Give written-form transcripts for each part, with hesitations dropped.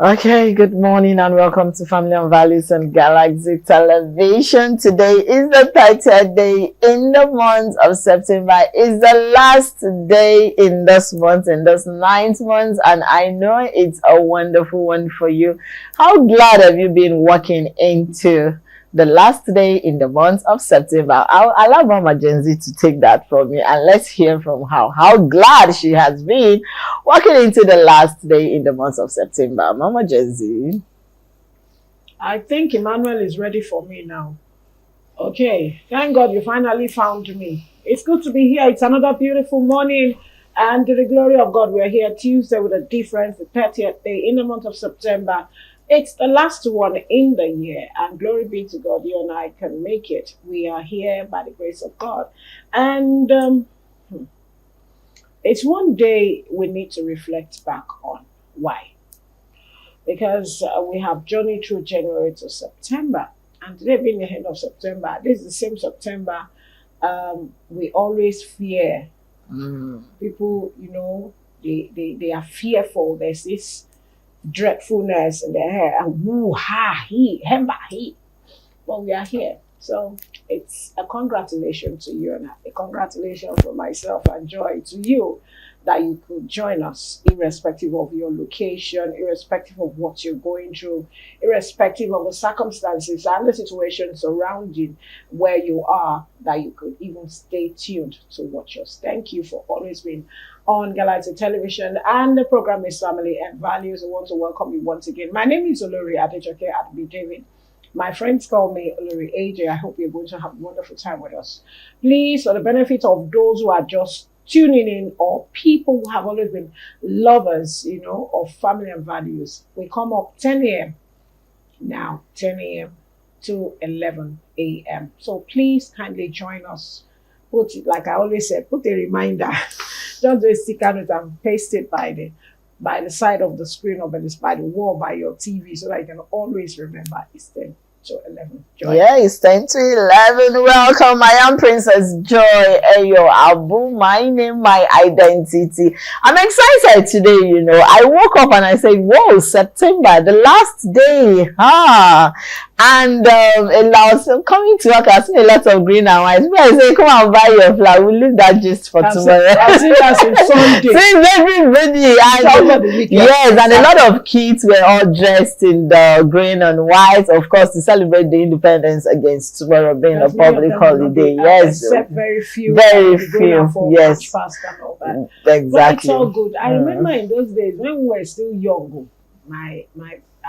Okay, good morning and welcome to Family and Values on Galaxy Television. Today is the 30th day in the month of September. It's the last day in this month, in this 9th month, and I know it's a wonderful one for you. How glad have you been walking into the last day in the month of September? I'll allow Mama Gen Z to take that from me and let's hear from her how glad she has been walking into the last day in the month of September. Mama Gen Z. I think Emmanuel is ready for me now. Okay, thank God you finally found me. It's good to be here. It's another beautiful morning. And to the glory of God, we're here Tuesday with a difference, the 30th day in the month of September. It's the last one in the year, and glory be to God, you and I can make it. We are here by the grace of God. And it's one day we need to reflect back on. Why? Because we have journeyed through January to September. And today being the end of September, this is the same September we always fear. People, they are fearful. There's this dreadfulness in their hair and woo ha he hemba he, but we are here, so it's a congratulation to you and a congratulation for myself and joy to you that you could join us irrespective of your location, irrespective of what you're going through, irrespective of the circumstances and the situations surrounding where you are, that you could even stay tuned to watch us. Thank you for always being on Galaxy Television, and the program is Family and Values. I want to welcome you once again. My name is Olori Adejoke Adbi David. My friends call me Olori AJ. I hope you're going to have a wonderful time with us. Please, for the benefit of those who are just tuning in or people who have always been lovers, of family and values, we come up 10 a.m. now, 10 a.m. to 11 a.m. So please kindly join us. Put it, like I always said, put a reminder. Just do a sticker note and paste it by the side of the screen or by the wall by your TV so that you can always remember it's 10 to 11. Joy. Yeah, it's 10 to 11. Welcome. I am Princess Joy Eyo Abu. My name, my identity. I'm excited today, I woke up and I said, whoa, September, the last day. And I was coming to work, I see a lot of green and white. I say, come and buy your flower. We'll leave that gist for tomorrow. I see that's in Sunday. Since everybody, yes, and a lot of kids were all dressed in the green and white, of course, to celebrate the independence against tomorrow being a public holiday. Yes, except very few. Yes, and all that. Exactly. But it's all good. I remember in those days when we were still young.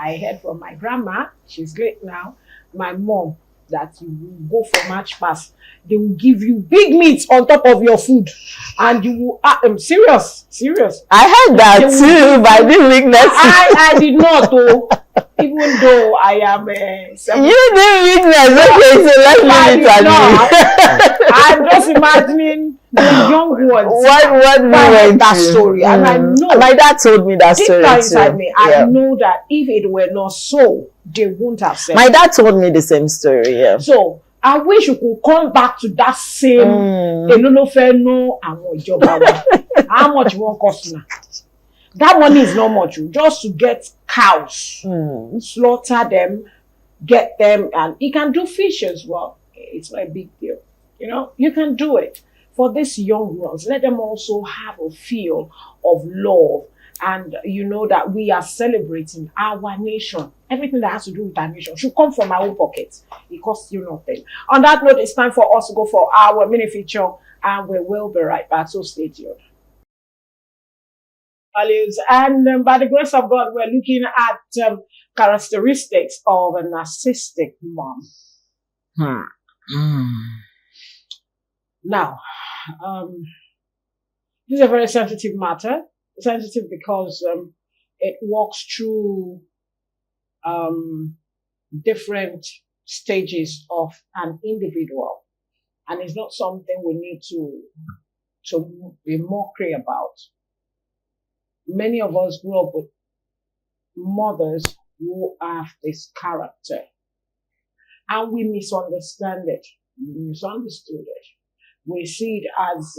I heard from my grandma, she's great now, my mom, that you will go for March Pass. They will give you big meat on top of your food. And you will, serious. I heard that too, but I didn't witness I did not, though. Even though I am you didn't witness, okay, so let's leave it at I'm just imagining the young ones. What we went that through. story. And I know my dad told me that story deep inside too. me, I know that if it were not so, they wouldn't have said my dad told me the same story, yeah. So I wish you could come back to that same how much you want cost now? That money is not much. Just to get cows, slaughter them, get them, and you can do fish as well. It's not a big deal. You can do it. For these young ones, let them also have a feel of love. And that we are celebrating our nation. Everything that has to do with our nation should come from our own pockets. It costs you nothing. On that note, it's time for us to go for our mini feature, and we will be right back. So stay tuned. Values, and by the grace of God, we're looking at characteristics of a narcissistic mom. Now, this is a very sensitive matter. Sensitive because it walks through different stages of an individual, and it's not something we need to be mockery about. Many of us grew up with mothers who have this character, and we misunderstand it. We misunderstood it. We see it as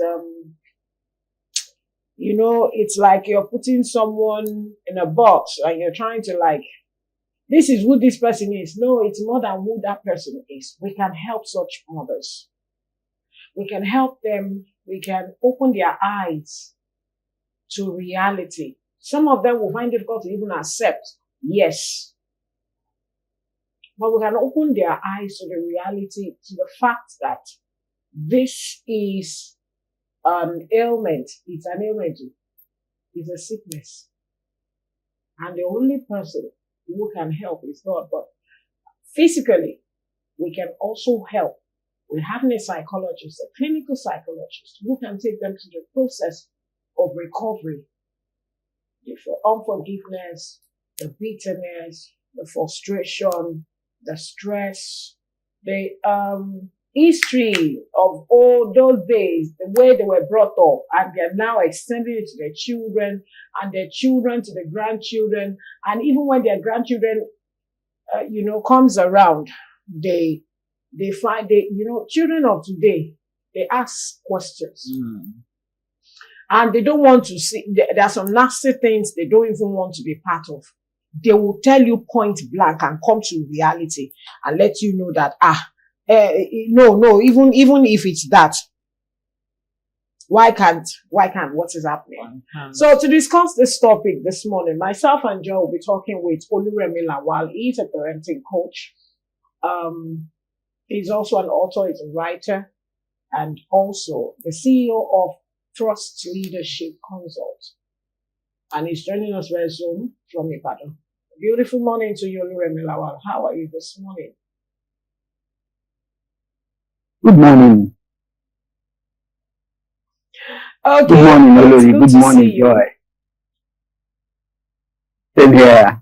You know, it's like you're putting someone in a box and you're trying to like, this is who this person is. No, it's more than who that person is. We can help such mothers. We can help them. We can open their eyes to reality. Some of them will find it difficult to even accept, yes. But we can open their eyes to the reality, to the fact that this is an ailment. It's an ailment. It's a sickness. And the only person who can help is God. But physically, we can also help. We have a psychologist, a clinical psychologist, who can take them to the process of recovery. The unforgiveness, the bitterness, the frustration, the stress, the history of all those days, the way they were brought up, and they're now extending it to their children and their children to the grandchildren. And even when their grandchildren, comes around, they find children of today, they ask questions. And they don't want to see, there are some nasty things they don't even want to be part of. They will tell you point blank and come to reality and let you know that, no, even if it's that, why can't, what is happening? So to discuss this topic this morning, myself and Joe will be talking with Oluremi Lawal. He's a parenting coach. He's also an author, he's a writer, and also the CEO of Trust Leadership Consult. And he's joining us via Zoom from Ibadan. Beautiful morning to you, Oluremi Lawal. How are you this morning? Good morning. Okay. Good morning, Olori. Good morning, Joy. Same here.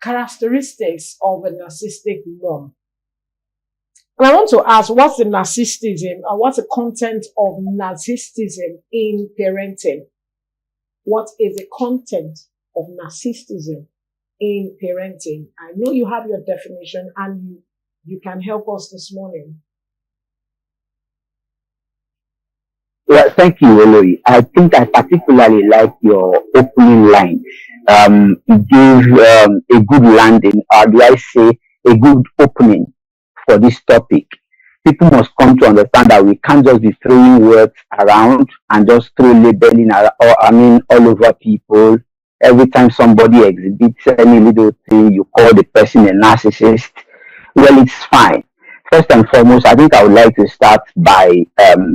Characteristics of a narcissistic mom. And I want to ask, what's the narcissism or what's the content of narcissism in parenting? What is the content of narcissism in parenting? I know you have your definition and you can help us this morning. Well, thank you, Olori. I think I particularly like your opening line. It gave a good landing, or do I say a good opening for this topic. People must come to understand that we can't just be throwing words around and just throw labeling all over people. Every time somebody exhibits any little thing, you call the person a narcissist. Well, it's fine. First and foremost, I think I would like to start by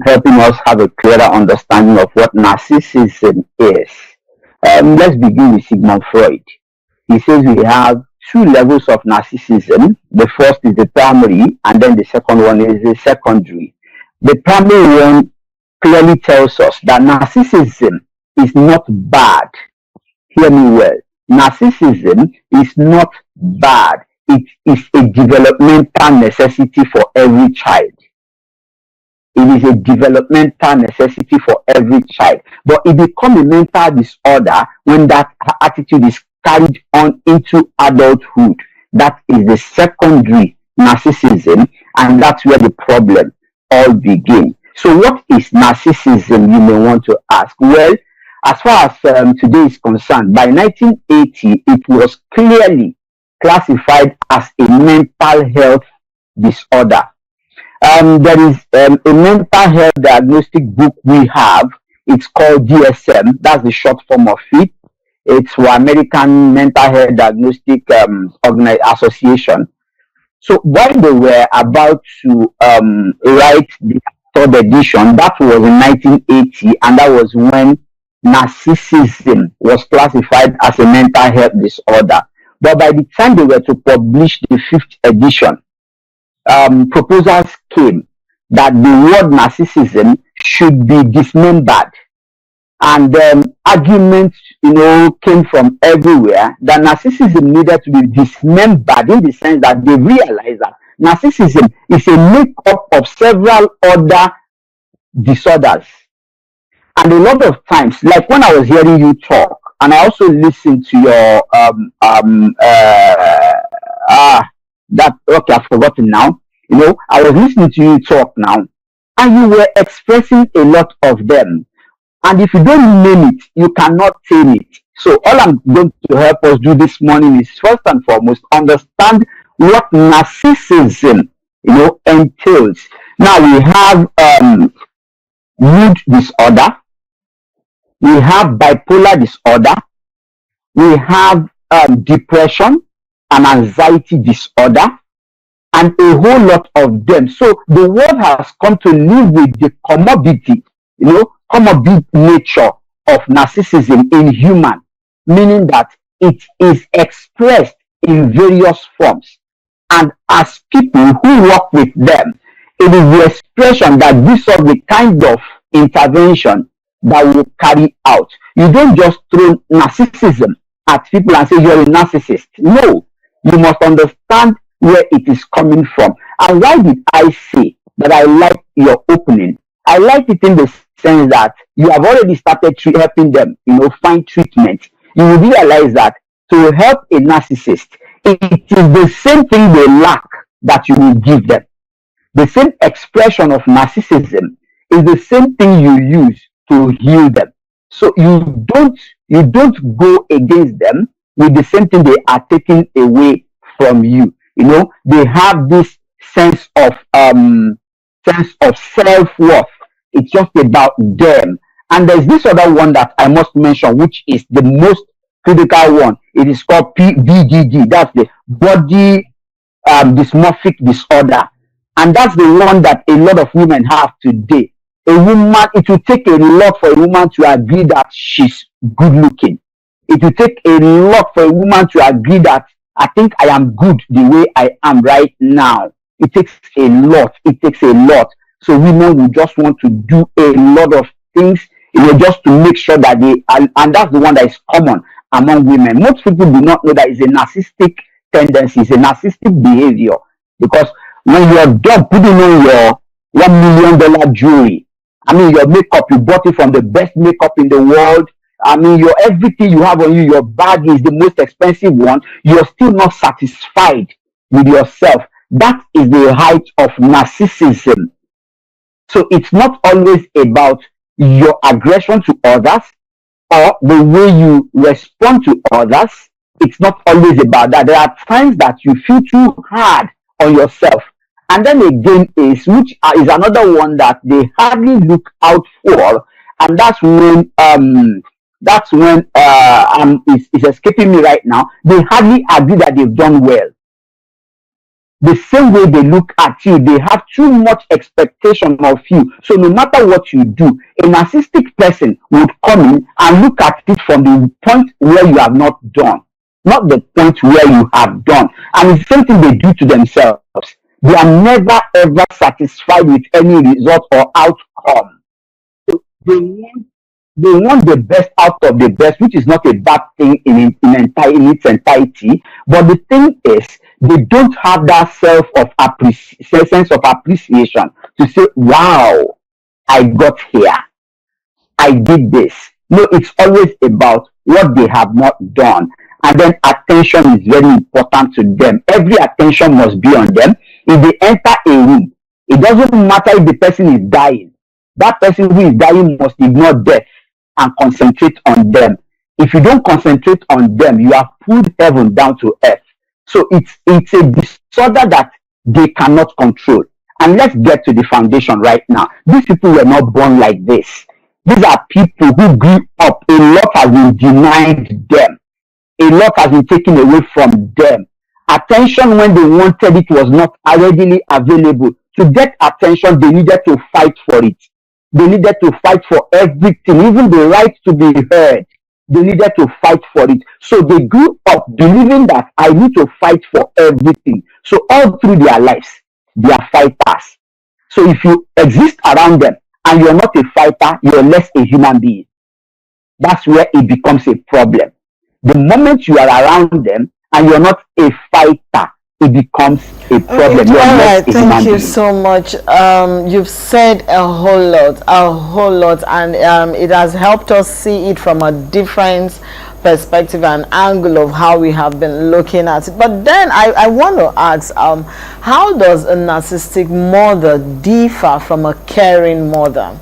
helping us have a clearer understanding of what narcissism is. Let's begin with Sigmund Freud. He says we have two levels of narcissism. The first is the primary, and then the second one is the secondary. The primary one clearly tells us that narcissism is not bad. Hear me well. Narcissism is not bad. It is a developmental necessity for every child. It is a developmental necessity for every child. But it becomes a mental disorder when that attitude is carried on into adulthood. That is the secondary narcissism, and that's where the problem all begins. So what is narcissism, you may want to ask? Well, as far as today is concerned, by 1980, it was clearly classified as a mental health disorder. There is a mental health diagnostic book we have. It's called DSM. That's the short form of it. It's for American Mental Health Diagnostic Association. So while they were about to write the third edition, that was in 1980, and that was when narcissism was classified as a mental health disorder. But by the time they were to publish the fifth edition, proposals came that the word narcissism should be dismembered. And arguments, came from everywhere that narcissism needed to be dismembered, in the sense that they realized that narcissism is a makeup of several other disorders. And a lot of times, like when I was hearing you talk, and I also listened to your I've forgotten now. You know, I was listening to you talk now, and you were expressing a lot of them. And if you don't name it, you cannot tame it. So all I'm going to help us do this morning is first and foremost understand what narcissism, entails. Now we have mood disorder, we have bipolar disorder, we have depression and anxiety disorder, and a whole lot of them. So the world has come to live with the comorbid nature of narcissism in human, meaning that it is expressed in various forms. And as people who work with them, it is the expression that gives us the kind of intervention that will carry out. You don't just throw narcissism at people and say you're a narcissist. No, you must understand where it is coming from. And why did I say that I like your opening? I like it in the sense that you have already started helping them, find treatment. You will realize that to help a narcissist, it is the same thing they lack that you will give them. The same expression of narcissism is the same thing you use to heal them. So you don't go against them with the same thing they are taking away from you. They have this sense of self-worth. It's just about them. And there's this other one that I must mention, which is the most critical one. It is called BDD. That's the body dysmorphic disorder. And that's the one that a lot of women have today. It will take a lot for a woman to agree that she's good looking. It will take a lot for a woman to agree that I think I am good the way I am right now. It takes a lot. It takes a lot. So women will just want to do a lot of things, just to make sure that and that's the one that is common among women. Most people do not know that it's a narcissistic tendency, it's a narcissistic behavior. Because when you're done putting on your $1 million jewelry, your makeup, you bought it from the best makeup in the world. Your everything you have on you, your bag is the most expensive one. You're still not satisfied with yourself. That is the height of narcissism. So it's not always about your aggression to others or the way you respond to others. It's not always about that. There are times that you feel too hard on yourself. And then again which is another one that they hardly look out for. And that's when it's escaping me right now. They hardly agree that they've done well. The same way they look at you, they have too much expectation of you. So no matter what you do, a narcissistic person would come in and look at it from the point where you have not done, not the point where you have done. And it's the same thing they do to themselves. They are never ever satisfied with any result or outcome. So they want the best out of the best, which is not a bad thing in its entirety. But the thing is, they don't have that sense of appreciation to say, wow, I got here. I did this. No, it's always about what they have not done. And then attention is very important to them. Every attention must be on them. If they enter a room, it doesn't matter if the person is dying. That person who is dying must ignore death and concentrate on them. If you don't concentrate on them, you have pulled heaven down to earth. So it's a disorder that they cannot control. And let's get to the foundation right now. These people were not born like this. These are people who grew up. A lot has been denied them. A lot has been taken away from them. Attention when they wanted it was not readily available. To get attention, they needed to fight for it. They needed to fight for everything, even the right to be heard. They needed to fight for it. So they grew up believing that I need to fight for everything. So all through their lives, they are fighters. So if you exist around them and you're not a fighter, you're less a human being. That's where it becomes a problem. The moment you are around them and you're not a fighter, it becomes a problem. Okay, all right, thank you so much. You've said a whole lot, and it has helped us see it from a different perspective and angle of how we have been looking at it. But then I want to ask, how does a narcissistic mother differ from a caring mother?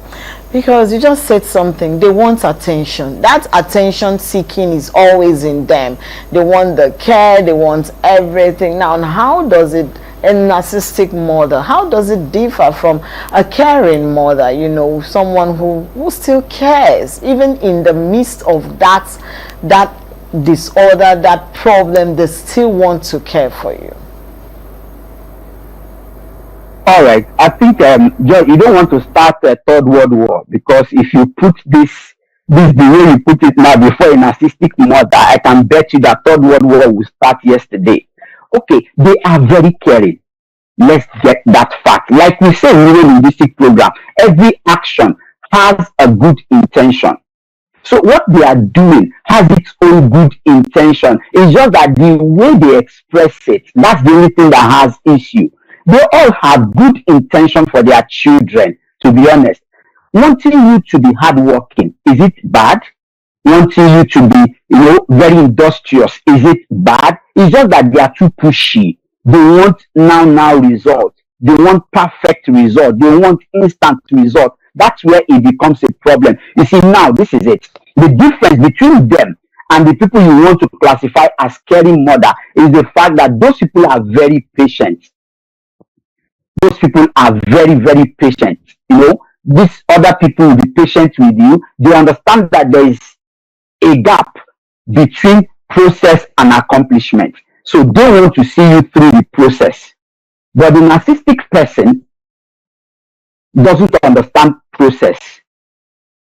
Because you just said something, they want attention. That attention seeking is always in them. They want the care, they want everything. Now, how does it, a narcissistic mother, how does it differ from a caring mother? You know, someone who still cares, even in the midst of that disorder, that problem, they still want to care for you. All right. I think, John, you don't want to start a third world war, because if you put this the way you put it now before a narcissistic mother, I can bet you that third world war will start yesterday. Okay, they are very caring. Let's get that fact. Like we say in the linguistic program, every action has a good intention. So what they are doing has its own good intention. It's just that the way they express it, that's the only thing that has issue. They all have good intention for their children, to be honest. Wanting you to be hardworking, is it bad? Wanting you to be, very industrious, is it bad? It's just that they are too pushy. They want now result. They want perfect result. They want instant result. That's where it becomes a problem. You see, now this is it. The difference between them and the people you want to classify as caring mother is the fact that those people are very patient. Those people are very, very patient. These other people will be patient with you. They understand that there is a gap between process and accomplishment. So they want to see you through the process. But the narcissistic person doesn't understand process.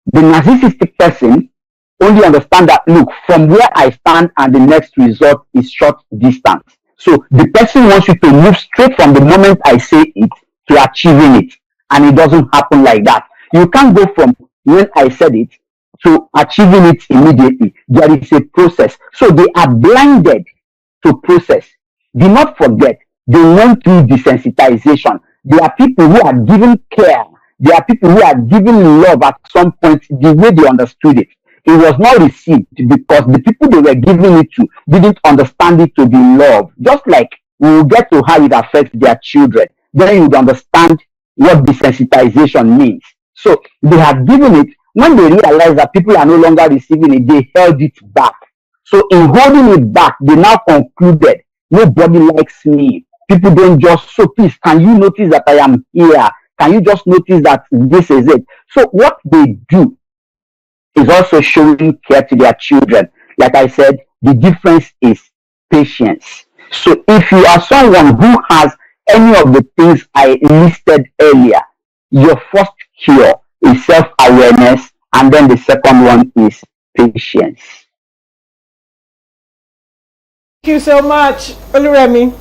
The narcissistic person only understands that, look, from where I stand and the next result is short distance. So the person wants you to move straight from the moment I say it to achieving it. And it doesn't happen like that. You can't go from when I said it to achieving it immediately. There is a process. So they are blinded to process. Do not forget, they went through desensitization. There are people who are given care. There are people who are given love at some point the way they understood it. It was not received because the people they were giving it to didn't understand it to be love. Just like we will get to how it affects their children. Then you would understand what desensitization means. So they have given it. When they realize that people are no longer receiving it, they held it back. So in holding it back, they now concluded, nobody likes me. People don't just, so please, can you notice that I am here? Can you just notice that this is it? So what they do is also showing care to their children. Like I said, the difference is patience. So if you are someone who has any of the things I listed earlier, your first cure is self-awareness, and then the second one is patience. Thank you so much, Oluremi.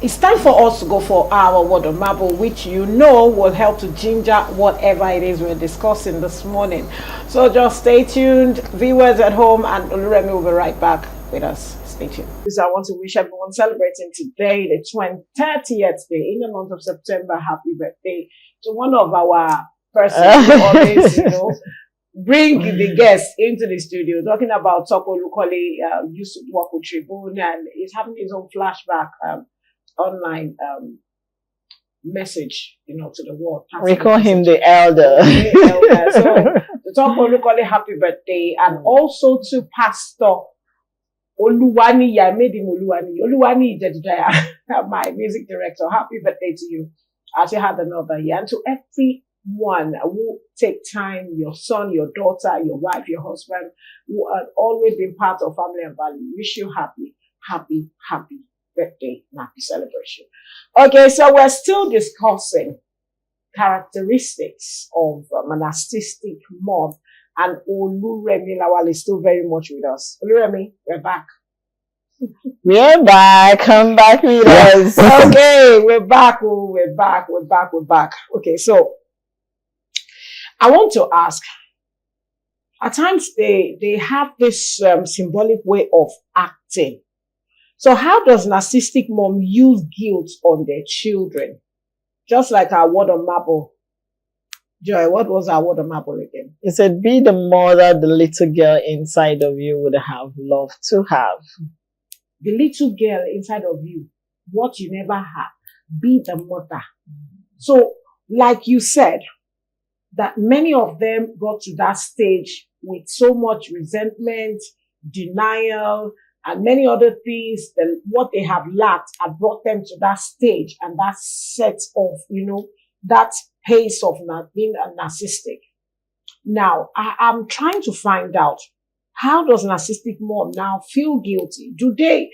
It's time for us to go for our word of marble, which will help to ginger whatever it is we're discussing this morning. So just stay tuned, viewers at home, and Oluremi will be right back with us. Stay tuned. I want to wish everyone celebrating today, the 30th day in the month of September, happy birthday to one of our persons who always, bring the guests into the studio. Talking about Toko Lukole, used to work with Tribune, and is having his own flashback online message, to the world. We call him the elder. So Toko Lukole, happy birthday, and also to Pastor Oluwani, I made him Oluwani Jedediah, my music director. Happy birthday to you as you had another year. And to everyone who take time, your son, your daughter, your wife, your husband, who have always been part of Family and Value, wish you happy birthday and happy celebration. Okay, so we're still discussing characteristics of a narcissistic mom. And Oluremi Lawal is still very much with us. Oluremi, we're back. We're back. Come back with us. Okay, we're back. We're back. Okay, so I want to ask, at times they have this symbolic way of acting. So how does narcissistic mom use guilt on their children? Just like our word on marble. Joy, what was our word of marble again? He said, be the mother the little girl inside of you would have loved to have. The little girl inside of you, what you never had, be the mother. So, like you said, that many of them got to that stage with so much resentment, denial, and many other things, that what they have lacked had brought them to that stage and that set of, that pace of being a narcissistic. Now, I'm trying to find out, how does narcissistic mom now feel guilty? Do they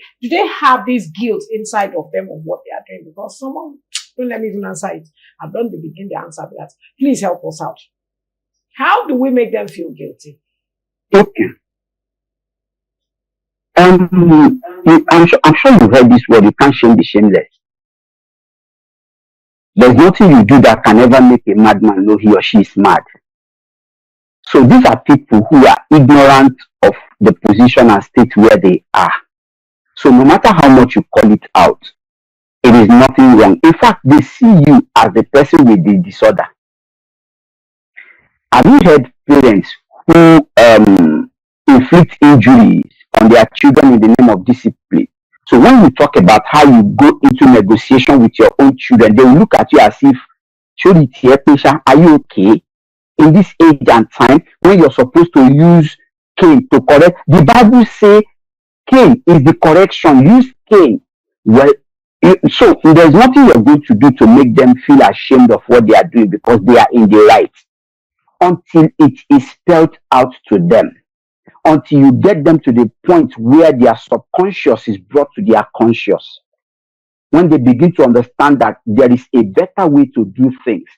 have this guilt inside of them of what they are doing? Because someone, don't let me even answer it. I don't begin the answer to that. Please help us out. How do we make them feel guilty? Okay. I'm sure you've heard this word. You can't shame the shameless. There's nothing you do that can ever make a madman know he or she is mad. So these are people who are ignorant of the position and state where they are. So no matter how much you call it out, it is nothing wrong. In fact, they see you as the person with the disorder. Have you heard parents who inflict injuries on their children in the name of discipline? So when you talk about how you go into negotiation with your own children, they will look at you as if, are you okay? In this age and time, when you're supposed to use cane to correct, the Bible says cane is the correction. Use cane. Well, so there's nothing you're going to do to make them feel ashamed of what they are doing because they are in the right until it is spelled out to them. Until you get them to the point where their subconscious is brought to their conscious. When they begin to understand that there is a better way to do things.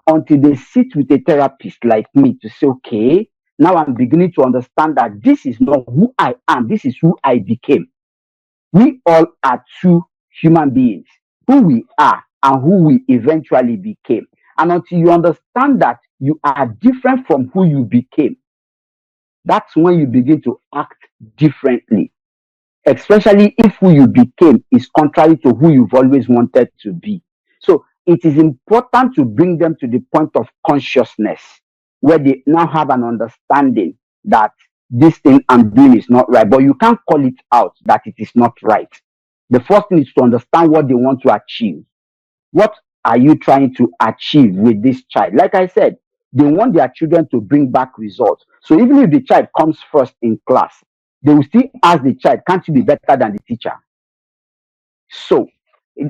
Until they sit with a therapist like me to say, okay, now I'm beginning to understand that this is not who I am. This is who I became. We all are two human beings, who we are and who we eventually became. And until you understand that you are different from who you became, that's when you begin to act differently, especially if who you became is contrary to who you've always wanted to be. So it is important to bring them to the point of consciousness where they now have an understanding that this thing I'm doing is not right, but you can't call it out that it is not right. The first thing is to understand what they want to achieve. What are you trying to achieve with this child? Like I said, they want their children to bring back results. So even if the child comes first in class, they will still ask the child, can't you be better than the teacher? So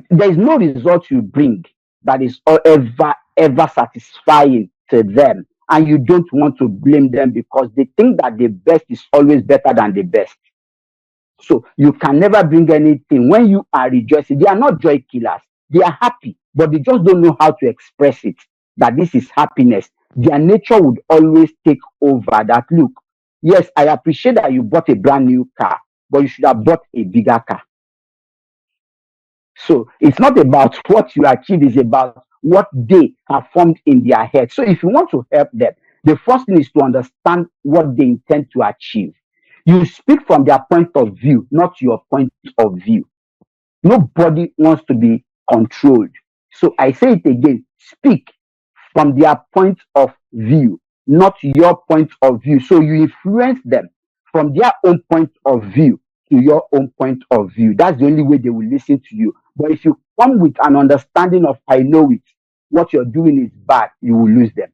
there is no result you bring that is ever satisfying to them. And you don't want to blame them because they think that the best is always better than the best. So you can never bring anything. When you are rejoicing, they are not joy killers. They are happy, but they just don't know how to express it, that this is happiness. Their nature would always take over that, look, yes, I appreciate that you bought a brand new car, but you should have bought a bigger car. So it's not about what you achieve, it's about what they have formed in their head. So if you want to help them, the first thing is to understand what they intend to achieve. You speak from their point of view, not your point of view. Nobody wants to be controlled. So I say it again, speak from their point of view, not your point of view. So you influence them from their own point of view to your own point of view. That's the only way they will listen to you. But if you come with an understanding of, I know it, what you're doing is bad, you will lose them.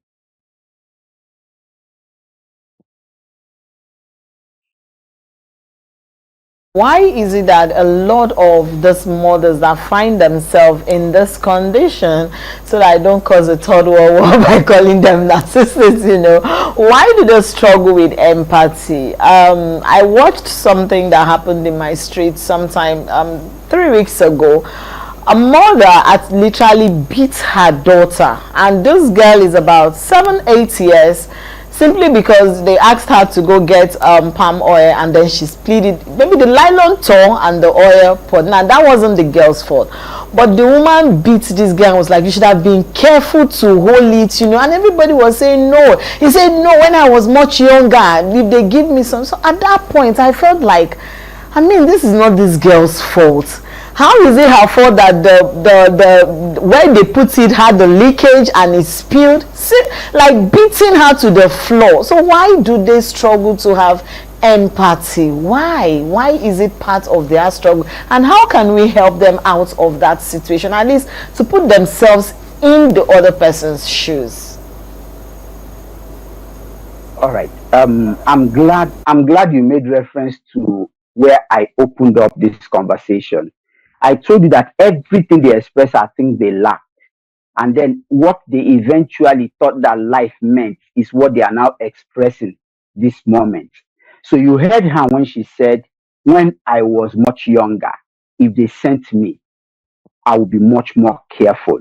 Why is it that a lot of these mothers that find themselves in this condition, so that I don't cause a third world war by calling them narcissists, why do they struggle with empathy? I watched something that happened in my street sometime 3 weeks ago. A mother had literally beat her daughter, and this girl is about 7-8 years, simply because they asked her to go get palm oil, and then she split it. Maybe the nylon tore and the oil poured. Now that wasn't the girl's fault, but the woman beat this girl and was like, you should have been careful to hold it, and everybody was saying no. He said, no, when I was much younger, if they give me some. So at that point I felt like, this is not this girl's fault. How is it her fault that the where they put it had the leakage and it spilled? See, like beating her to the floor. So why do they struggle to have empathy? Why is it part of their struggle? And how can we help them out of that situation, at least to put themselves in the other person's shoes? All right. I'm glad you made reference to where I opened up this conversation. I told you that everything they express are things they lack. And then what they eventually thought that life meant is what they are now expressing this moment. So you heard her when she said, when I was much younger, if they sent me, I will be much more careful.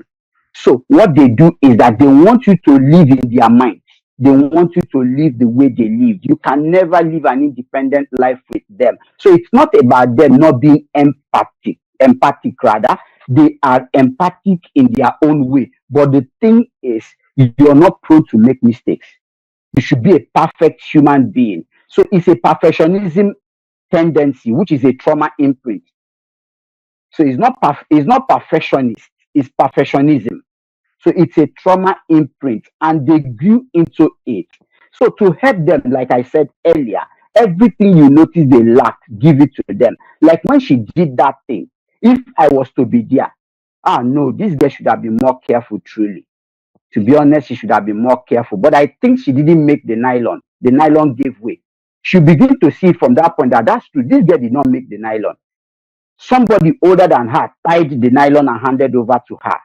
So what they do is that they want you to live in their mind. They want you to live the way they live. You can never live an independent life with them. So it's not about them not being empathic rather. They are empathic in their own way. But the thing is, you're not prone to make mistakes. You should be a perfect human being. So it's a perfectionism tendency, which is a trauma imprint. So it's not perfectionist, it's perfectionism. So it's a trauma imprint and they grew into it. So to help them, like I said earlier, everything you notice they lack, give it to them. Like when she did that thing, if I was to be there, no, this girl should have been more careful, truly. To be honest, she should have been more careful. But I think she didn't make the nylon. The nylon gave way. She began to see from that point that that's true. This girl did not make the nylon. Somebody older than her tied the nylon and handed over to her.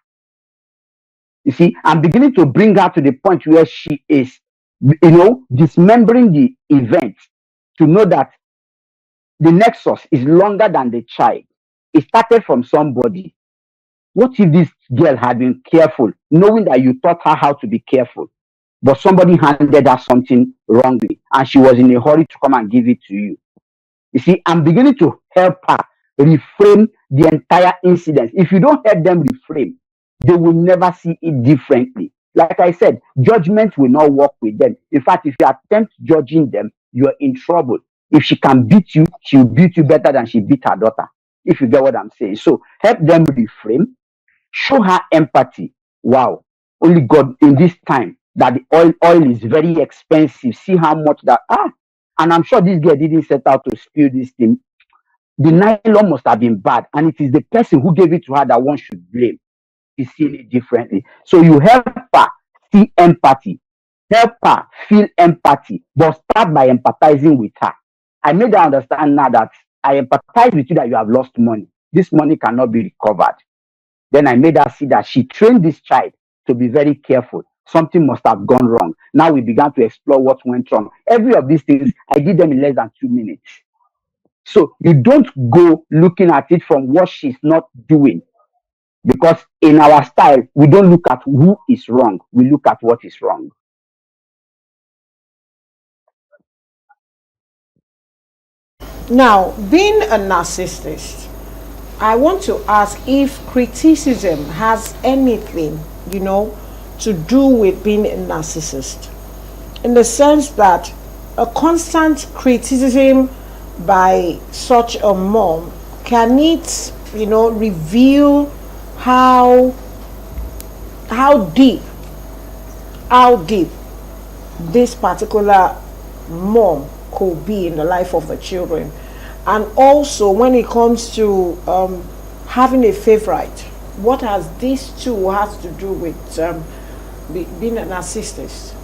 You see, I'm beginning to bring her to the point where she is, dismembering the event to know that the nexus is longer than the child. It started from somebody. What if this girl had been careful, knowing that you taught her how to be careful, but somebody handed her something wrongly and she was in a hurry to come and give it to you? You see, I'm beginning to help her reframe the entire incident. If you don't help them reframe, they will never see it differently. Like I said, judgment will not work with them. In fact, if you attempt judging them, you're in trouble. If she can beat you, she'll beat you better than she beat her daughter. If you get what I'm saying. So help them reframe, show her empathy. Wow. Only God in this time that the oil is very expensive. See how much that, and I'm sure this girl didn't set out to spill this thing. The nylon must have been bad, and it is the person who gave it to her that one should blame. Is seeing it differently. So you help her see empathy, help her feel empathy, but start by empathizing with her. I made her understand now that I empathize with you that you have lost money. This money cannot be recovered. Then I made her see that she trained this child to be very careful. Something must have gone wrong. Now we began to explore what went wrong. Every of these things, I did them in less than 2 minutes. So you don't go looking at it from what she's not doing. Because in our style, we don't look at who is wrong. We look at what is wrong. Now, being a narcissist, I want to ask if criticism has anything, to do with being a narcissist. In the sense that a constant criticism by such a mom, can it, reveal how deep this particular mom could be in the life of the children? And also when it comes to having a favorite, what has these two has to do with being a narcissist?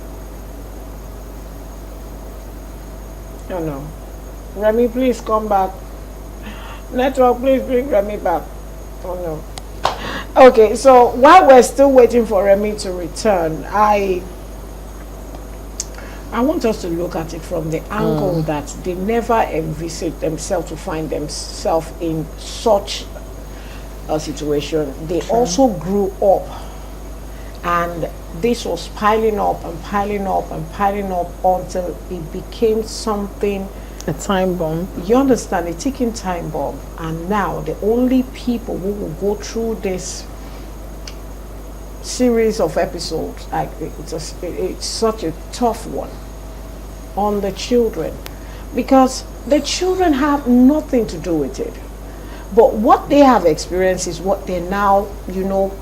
Oh no. Remy, please come back. Network, please bring Remy back. Oh no. Okay, so while we're still waiting for Remy to return, I want us to look at it from the angle that they never envisaged themselves to find themselves in such a situation. They also grew up, and this was piling up and piling up and piling up until it became something. A time bomb. You understand, a ticking time bomb. And now the only people who will go through this series of episodes, like it's such a tough one on the children, because the children have nothing to do with it. But what they have experienced is what they're now,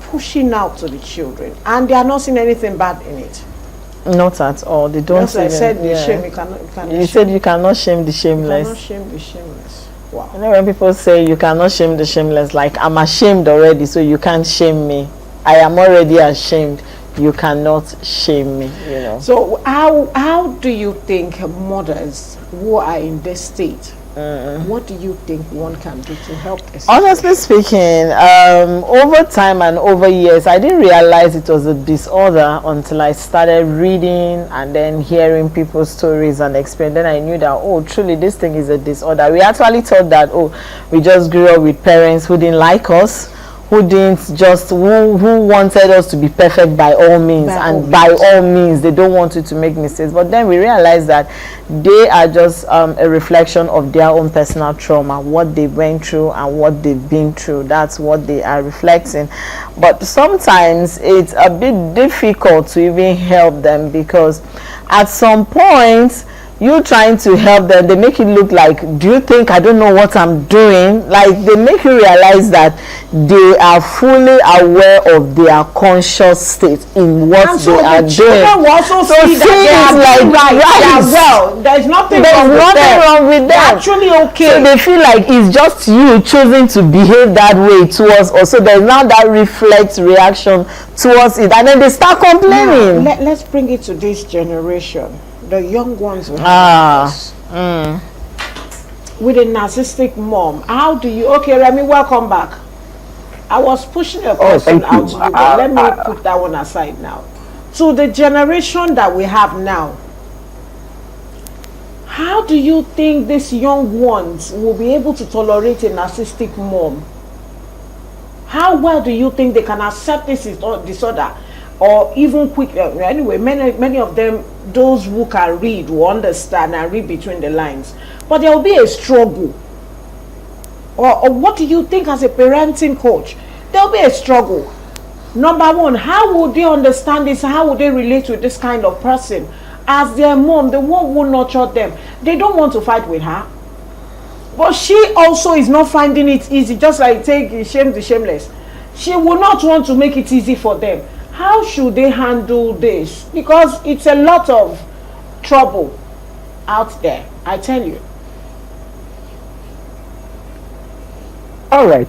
pushing out to the children, and they are not seeing anything bad in it. Not at all. They don't. As I said, the shame, you said you cannot shame the shameless. You cannot shame the shameless. Wow. When people say you cannot shame the shameless, like, I'm ashamed already, so you can't shame me. I am already ashamed. You cannot shame me. So how do you think mothers who are in this state? What do you think one can do to help this? Honestly speaking, over time and over years, I didn't realize it was a disorder until I started reading and then hearing people's stories and experience. Then I knew that, oh, truly this thing is a disorder. We actually thought that, oh, we just grew up with parents who didn't like us, who wanted us to be perfect by all means, by all means they don't want you to make mistakes. But then we realized that they are just a reflection of their own personal trauma, what they went through and what they've been through. That's what they are reflecting. But sometimes it's a bit difficult to even help them, because at some point you trying to help them, they make it look like, do you think I don't know what I'm doing? Like, they make you realize that they are fully aware of their conscious state in what they are doing. So see that they are right. Well, there's nothing wrong with them. They're actually okay. So they feel like it's just you choosing to behave that way towards us. So there's now that reflex reaction towards it, and then they start complaining. Let's bring it to this generation. The young ones with a narcissistic mom. How do you? Okay, Remy, welcome back. I was pushing a question out to you, but let me put that one aside now. So the generation that we have now, how do you think these young ones will be able to tolerate a narcissistic mom? How well do you think they can accept this disorder? Or even quick, anyway, many of them, those who can read, will understand and read between the lines. But there will be a struggle. Or what do you think as a parenting coach? There will be a struggle. Number one, how would they understand this? How would they relate with this kind of person? As their mom, the one who nurtured them, they don't want to fight with her. But she also is not finding it easy, just like take shame the shameless. She will not want to make it easy for them. How should they handle this? Because it's a lot of trouble out there, I tell you. All right.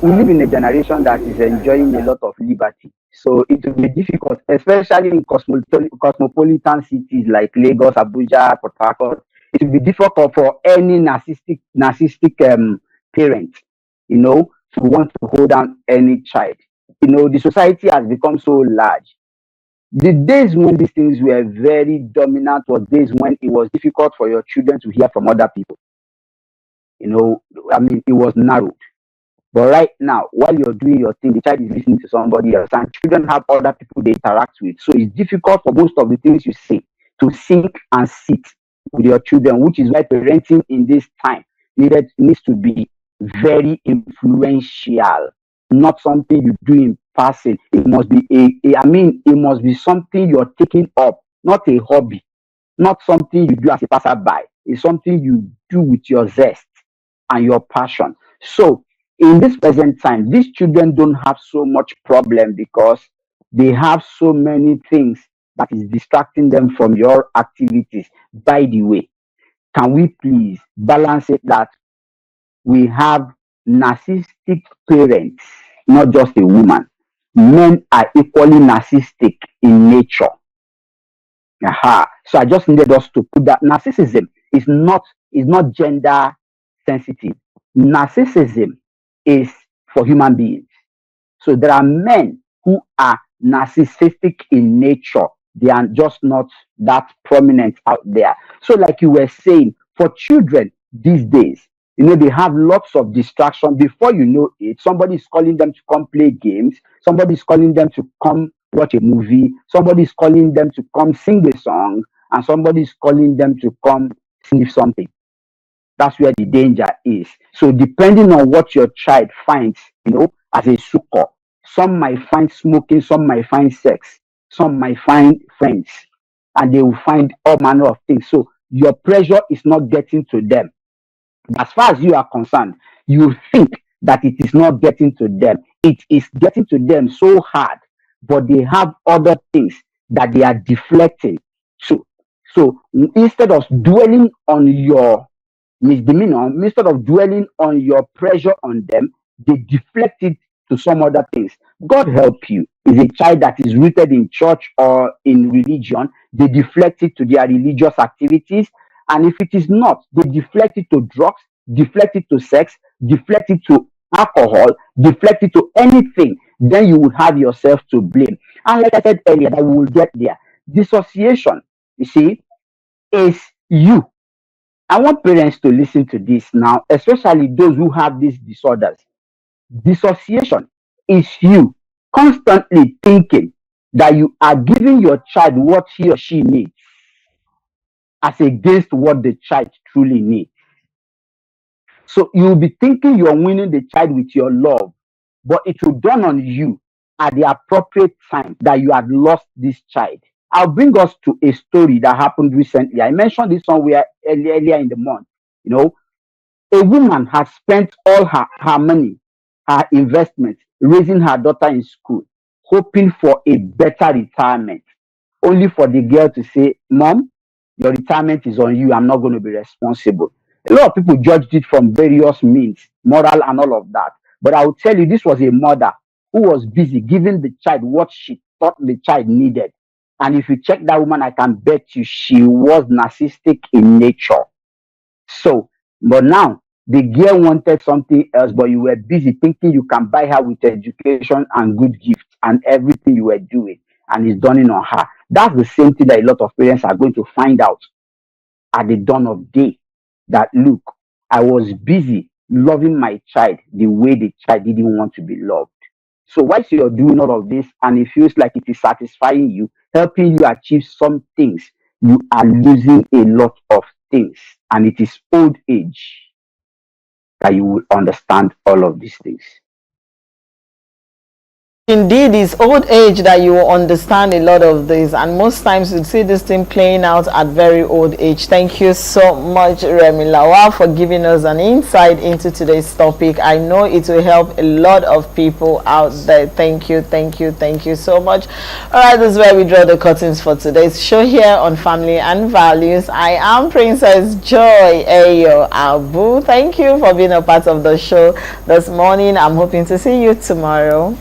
We live in a generation that is enjoying a lot of liberty. So it will be difficult, especially in cosmopolitan cities like Lagos, Abuja, Port Harcourt. It will be difficult for any narcissistic parent, to want to hold down any child. The society has become so large. The days when these things were very dominant was days when it was difficult for your children to hear from other people. It was narrowed. But right now, while you're doing your thing, the child is listening to somebody else, and children have other people they interact with. So it's difficult for most of the things you say to sink and sit with your children, which is why parenting in this time needs to be very influential. Not something you do in passing. It must be it must be something you're taking up, not a hobby, not something you do as a passerby. It's something you do with your zest and your passion. So in this present time, these children don't have so much problem because they have so many things that is distracting them from your activities. By the way, can we please balance it that we have narcissistic parents, not just a woman. Men are equally narcissistic in nature. So I just needed us to put that narcissism is not gender sensitive. Narcissism is for human beings. So there are men who are narcissistic in nature. They are just not that prominent out there. So like you were saying, for children these days, they have lots of distraction. Before you know it, somebody is calling them to come play games. Somebody is calling them to come watch a movie. Somebody is calling them to come sing a song. And somebody is calling them to come sniff something. That's where the danger is. So depending on what your child finds, as a succor, some might find smoking, some might find sex, some might find friends, and they will find all manner of things. So your pressure is not getting to them. As far as you are concerned, you think that it is not getting to them. It is getting to them so hard, but they have other things that they are deflecting. So instead of dwelling on your misdemeanor, instead of dwelling on your pressure on them, they deflect it to some other things. God help you. Is a child that is rooted in church or in religion, they deflect it to their religious activities. And if it is not, they deflect it to drugs, deflect it to sex, deflect it to alcohol, deflect it to anything. Then you would have yourself to blame. And like I said earlier, that we will get there. Dissociation, you see, is you. I want parents to listen to this now, especially those who have these disorders. Dissociation is you constantly thinking that you are giving your child what he or she needs as against what the child truly needs. So you'll be thinking you're winning the child with your love, but it will dawn on you at the appropriate time that you have lost this child. I'll bring us to a story that happened recently. I mentioned this somewhere earlier in the month. You know, a woman has spent all her money, her investment, raising her daughter in school, hoping for a better retirement, only for the girl to say, Mom, your retirement is on you. I'm not going to be responsible. A lot of people judged it from various means, moral and all of that. But I will tell you, this was a mother who was busy giving the child what she thought the child needed. And if you check that woman, I can bet you she was narcissistic in nature. So, but now the girl wanted something else, but you were busy thinking you can buy her with education and good gifts and everything you were doing, and it's dawning on her. That's the same thing that a lot of parents are going to find out at the dawn of day. That look, I was busy loving my child the way the child didn't want to be loved. So whilst you're doing all of this and it feels like it is satisfying you, helping you achieve some things, you are losing a lot of things. And it is old age that you will understand all of these things. Indeed, it's old age that you will understand a lot of this, and most times you see this thing playing out at very old age. Thank you so much, Remi Lawa, for giving us an insight into today's topic. I know it will help a lot of people out there. Thank you, thank you, thank you so much. All right, this is where we draw the curtains for today's show here on Family and Values. I am Princess Joy Ayo Abu. Thank you for being a part of the show this morning. I'm hoping to see you tomorrow.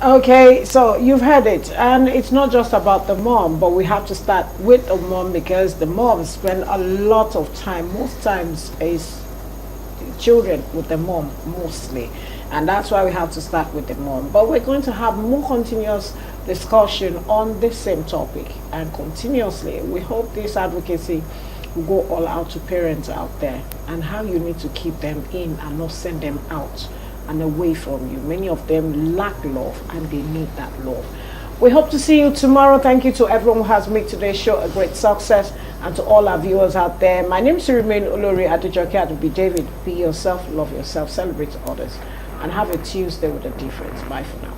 Okay, so you've heard it, and it's not just about the mom, but we have to start with the mom, because the mom spend a lot of time, most times is children with the mom mostly, and that's why we have to start with the mom. But we're going to have more continuous discussion on this same topic, and continuously we hope this advocacy will go all out to parents out there, and how you need to keep them in and not send them out and away from you. Many of them lack love, and they need that love. We hope to see you tomorrow. Thank you to everyone who has made today's show a great success, and to all our viewers out there. My name is Remain Olori Adejoke Adubi David. Be yourself, love yourself, celebrate others, and have a Tuesday with a difference. Bye for now.